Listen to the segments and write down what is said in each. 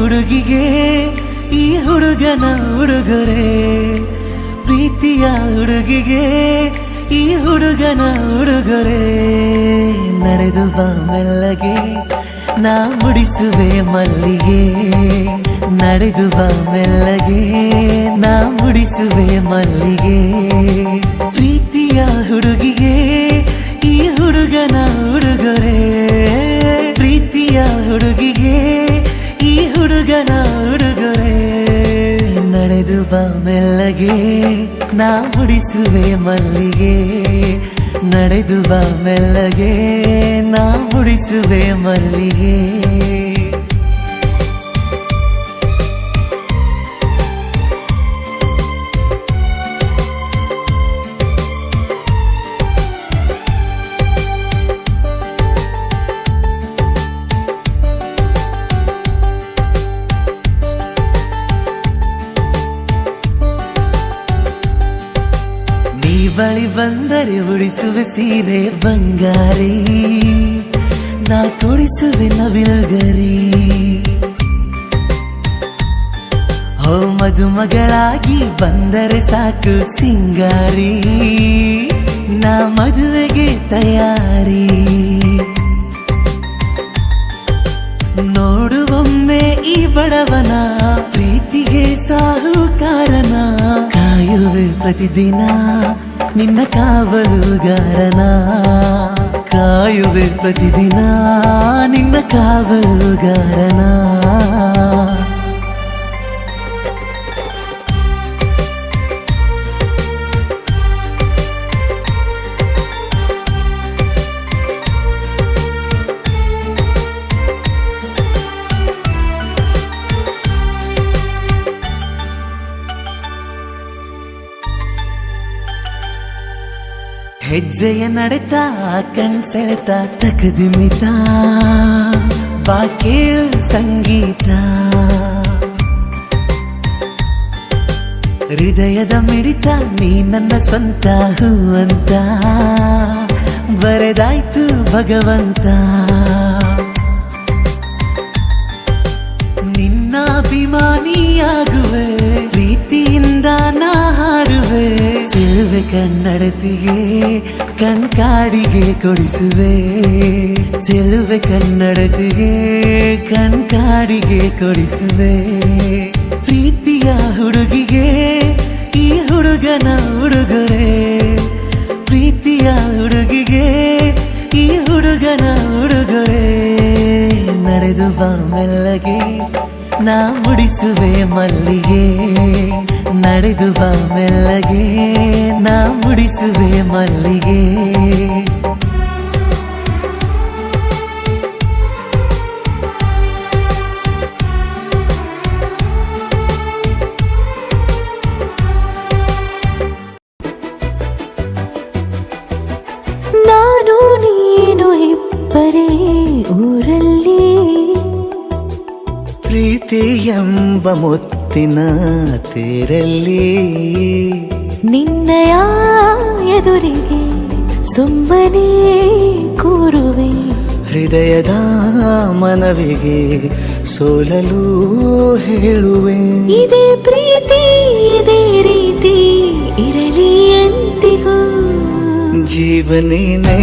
ಹುಡುಗಿಗೆ ಈ ಹುಡುಗನ ಉಡುಗೊರೆ, ಪ್ರೀತಿಯ ಹುಡುಗಿಗೆ ಈ ಹುಡುಗನ ಉಡುಗೊರೆ. ನಡೆದು ಬಾ ಮೆಲ್ಲಗೆ ನಾ ಮುಡಿಸುವೆ ಮಲ್ಲಿಗೆ, ನಡೆದು ಬಾ ಮೆಲ್ಲಗೆ ನಾ ಮುಡಿಸುವೆ ಮಲ್ಲಿಗೆ. ಪ್ರೀತಿಯ ಹುಡುಗಿಗೆ ಈ ಹುಡುಗನ ಉಡುಗೊರೆ, ಪ್ರೀತಿಯ ಹುಡುಗಿಗೆ ಈ ಹುಡುಗನ ಉಡುಗೊರೆ. ನಡೆದು ಬಾ ಮೆಲ್ಲಗೆ ನಾ ಮುಡಿಸುವೆ ಮಲ್ಲಿಗೆ, ನಡೆದು ಬಾ ಮೆಲ್ಲಗೆ ನಾ ಮುಡಿಸುವೆ ಮಲ್ಲಿಗೆ. ಬಳಿ ಬಂದರೆ ಉಡಿಸುವೆ ಸೀರೆ ಬಂಗಾರಿ, ನಾ ಕೊಡಿಸುವೆ ನವಿಲುಗರಿ. ಹೋ ಮದುಮಗಳಾಗಿ ಬಂದರೆ ಸಾಕು ಸಿಂಗಾರಿ, ನಾ ಮದುವೆಗೆ ತಯಾರಿ. ನೋಡುವೊಮ್ಮೆ ಈ ಬಡವನ ಪ್ರೀತಿಗೆ ಸಾಹುಕಾರನ, ಕಾಯುವೆ ಪ್ರತಿದಿನ ನಿನ್ನ ಕಾವಲುಗಾರನ, ಕಾಯುವೆ ಪ್ರತಿದಿನ ನಿನ್ನ ಕಾವಲುಗಾರನ. ಹೆಜ್ಜೆಯ ನಡೆತಾ ಕಣ್ಸೆಳೆತ ತಕದಿಮಿತ, ಬಾ ಕೇಳು ಸಂಗೀತ. ಹೃದಯದ ಮಿಡಿತ ನೀ ನನ್ನ ಸ್ವಂತ ಹೂವಂತ, ಬರೆದಾಯ್ತು ಭಗವಂತ. ನಿನ್ನ ಅಭಿಮಾನಿಯಾಗುವೆ, ಪ್ರೀತಿಯಿಂದ ನಾ ಹಾಡುವೆ. ಚೆಲುವೆ ಕನ್ನಡತಿಗೆ ಕಣ್ಕಾಡಿಗೆ ಕೊಡಿಸುವೆ, ಚೆಲುವೆ ಕನ್ನಡತಿಗೆ ಕಣ್ಕಾಡಿಗೆ ಕೊಡಿಸುವೆ. ಪ್ರೀತಿಯ ಹುಡುಗಿಗೆ ಈ ಹುಡುಗನ ಉಡುಗೊರೆ, ಪ್ರೀತಿಯ ಹುಡುಗಿಗೆ ಈ ಹುಡುಗನ ಉಡುಗೊರೆ. ನಡೆದು ಬಾ ಮೆಲ್ಲಗೆ ನಾ ಮುಡಿಸುವೆ ಮಲ್ಲಿಗೆ, ನಡೆದು ಬಾ ಮೆಲ್ಲಗೆ ನಾ ಮುಡಿಸುವೆ ಮಲ್ಲಿಗೆ. ನಾನು ನೀನು ಇಬ್ಬರೇ ಊರಲ್ಲಿ, ಪ್ರೀತಿ ಎಂಬ ಮುತ್ತಿನ ತೇರಲ್ಲಿ. ನಿನ್ನಯ ಎದುರಿಗೆ ಸುಮ್ಮನೆ ಕೂರುವೆ, ಹೃದಯದ ಮನವಿಗೆ ಸೋಲಲು ಹೇಳುವೆ. ಇದೇ ಪ್ರೀತಿ ಇದೇ ರೀತಿ ಇರಲಿ ಎಂದಿಗೂ. ಜೀವನೇನೆ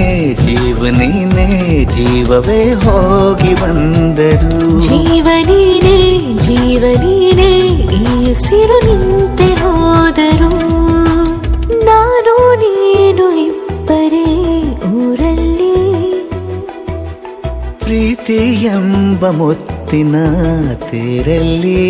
ಜೀವನೇನೆ ಜೀವವೇ ಹೋಗಿ ಬಂದರು, ಜೀವನೀನೇ ಜೀವನೀನೇ ಈ ಉಸಿರು ನಿಂತೆ ಹೋದರು. ನಾನು ನೀನು ಇಬ್ಬರೇ ಊರಲ್ಲಿ, ಪ್ರೀತಿ ಎಂಬ ಮುತ್ತಿನ ತೇರಲ್ಲಿ.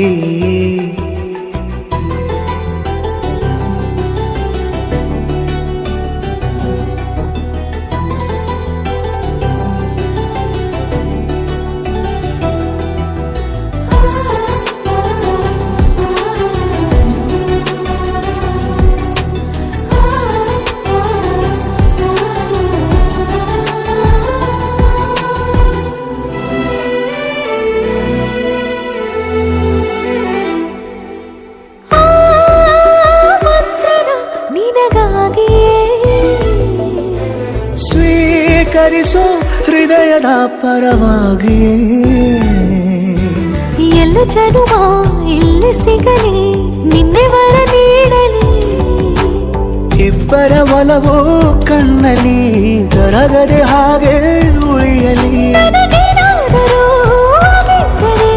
ಸ್ವೀಕರಿಸೋ ಹೃದಯದ ಪರವಾಗಿ, ಎಲ್ಲ ಜನುಮ ಇಲ್ಲಿ ಸಿಗಲಿ ನಿನ್ನೆ ವರ ನೀಡಲಿ ಇಬ್ಬರ ಒಲವೋ ಕಣ್ಣಲ್ಲಿ ಕರಗದೆ ಹಾಗೆ ಉಳಿಯಲಿ ನನಗೇನಾದರೂ ಆಗಿದ್ದರೆ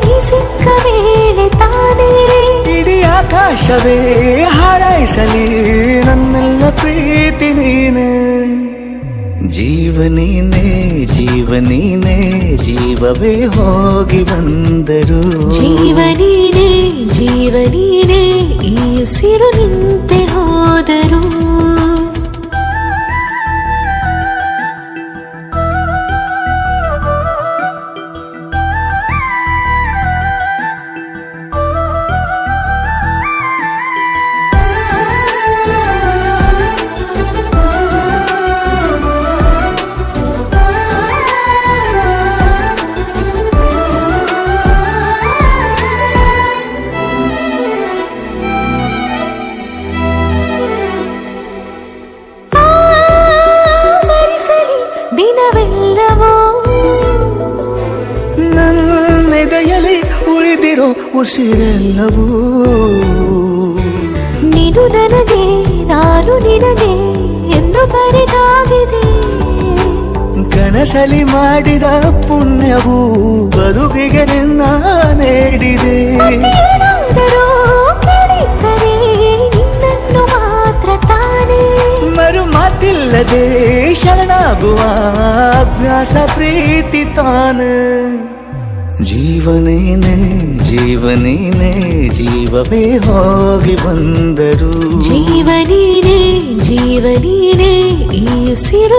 ನೀ ಸಿಕ್ಕ ವೇಳೆ ತಾನೇ ಇಡೀ ಆಕಾಶವೇ ಹಾರೈಸಲಿ ನನ್ನೆಲ್ಲ ಪ್ರೀತಿ ನೀನೆ ಜೀವನೀನೇ ಜೀವನೀನೇ ಜೀವವೇ ಹೋಗಿ ಬಂದರು ಜೀವನೀನೇ ಜೀವನೀನೇ ಈ ಉಸಿರು ನಿಂತೆ ಹೋದರು ದಿನವೆಲ್ಲವೋ ನನ್ನೆದೆಯಲ್ಲಿ ಉಳಿದಿರೋ ಉಸಿರೆಲ್ಲವೂ ನೀನು ನನಗೆ ನಾನು ನಿನಗೆ ಎಂದು ಬರೆದಾಗಿದೆ ಕನಸಲಿ ಮಾಡಿದ ಪುಣ್ಯವು ಬದುಕಿಗೆ ನಿನ್ನ ನೀಡಿದೆ ಏನಾದರೂ ಕಲಿತರೆ ನಿನ್ನನ್ನು ಮಾತ್ರ ತಾನೇ ಮರು ಮಾತಿಲ್ಲದೆ ಶರಣಾಗುವ ಅಭ್ಯಾಸ ಪ್ರೀತಿ ತಾನ ಜೀವನೇನೆ ಜೀವನೇನೆ ಜೀವವೇ ಹೋಗಿ ಬಂದರು ಜೀವನೀನೇ ಜೀವನೀನೇ ಈ ಉಸಿರು